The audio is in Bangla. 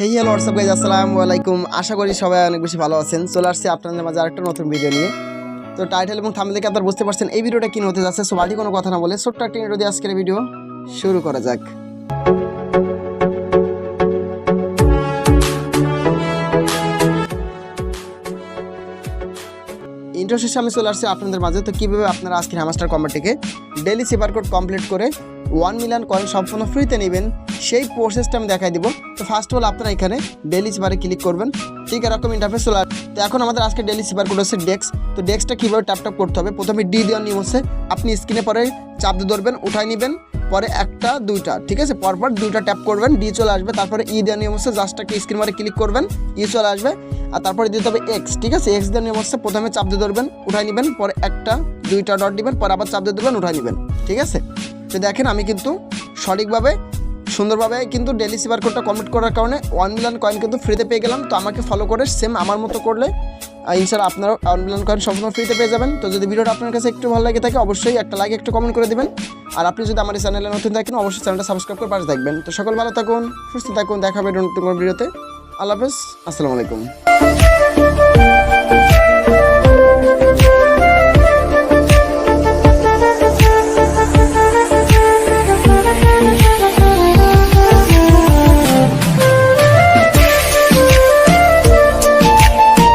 হেই হ্যালো হোয়াটসঅ্যাপ গাইজ, আসসালামু আলাইকুম। আশা করি সবাই অনেক বেশি ভালো আছেন। চলে আসছি আপনাদের মাঝে আরেকটা নতুন ভিডিও নিয়ে। তো টাইটেল এবং থাম্বনেল দেখে আপনারা বুঝতে পারছেন এই ভিডিওটা কি হতে যাচ্ছে। সো বাড়ি কোনো কথা না বলে ছোট্ট একটা ইন্ট্রো দিয়ে আজকের ভিডিও শুরু করা যাক। ইন্ট্রো শেষে আমি চলে আসছি আপনাদের মাঝে। তো কীভাবে আপনারা আজকের হ্যামস্টার কম্বাটটিকে ডেইলি সিপার কোড কমপ্লিট করে 1 মিলিয়ন কয়েন সম্পূর্ণ ফ্রিতে নেবেন সেই প্রসেসটা আমি দেখাই দিব। তো ফার্স্ট অফ অল আপনারা এখানে ডেইলি সিপারে ক্লিক করবেন, ঠিক এরকম ইন্টারফেস চলে আসবে। তো এখন আমাদের আজকে ডেইলি সিপার কোড হচ্ছে ডেস্ক। তো ডেস্কটা কীভাবে ট্যাপ করতে হবে, প্রথমে ডি দেওয়ার নিয়ম হচ্ছে আপনি স্ক্রিনে পরে চাপ দিয়ে ধরবেন, উঠাই নেবেন, পরে একটা দুইটা, ঠিক আছে, পরপর দুইটা ট্যাপ করবেন, ডি চলে আসবে। তারপরে ই দেওয়ার নিয়ম হচ্ছে জাস্ট একটা স্ক্রিন মারে ক্লিক করবেন, ই চলে আসবে। আর তারপরে দিতে হবে এক্স, ঠিক আছে, এক্স দেওয়ার নিয়ম হচ্ছে প্রথমে চাপ দিয়ে ধরবেন, উঠাই নেবেন, পরে একটা দুইটা ডট দিবেন, পরে আবার চাপ দিয়ে ধরবেন, উঠাই নেবেন, ঠিক আছে। তো দেখেন আমি কিন্তু সঠিকভাবে সুন্দরভাবে কিন্তু ডেইলি সিপার কোডটা কমপ্লিট করার কারণে 1 মিলিয়ন কয়েন কিন্তু ফ্রিতে পেয়ে গেলাম। তো আমাকে ফলো করে সেম আমার মতো করলে ইনশাআল্লাহ আপনারা 1 মিলিয়ন কয়েন সম্পূর্ণ ফ্রিতে পেয়ে যাবেন। তো যদি ভিডিওটা আপনার কাছে একটু ভালো লাগে থাকে অবশ্যই একটা লাইক একটু কমেন্ট করে দিবেন। আর আপনি যদি আমার এই চ্যানেলে নতুন থাকেন অবশ্যই চ্যানেলটা সাবস্ক্রাইব করে পাশে থাকবেন। তো সকল ভালো থাকুন, সুস্থ থাকুন, দেখা হবে নতুন কোনো ভিডিওতে। আল্লাহ হাফেজ, আসসালামু আলাইকুম।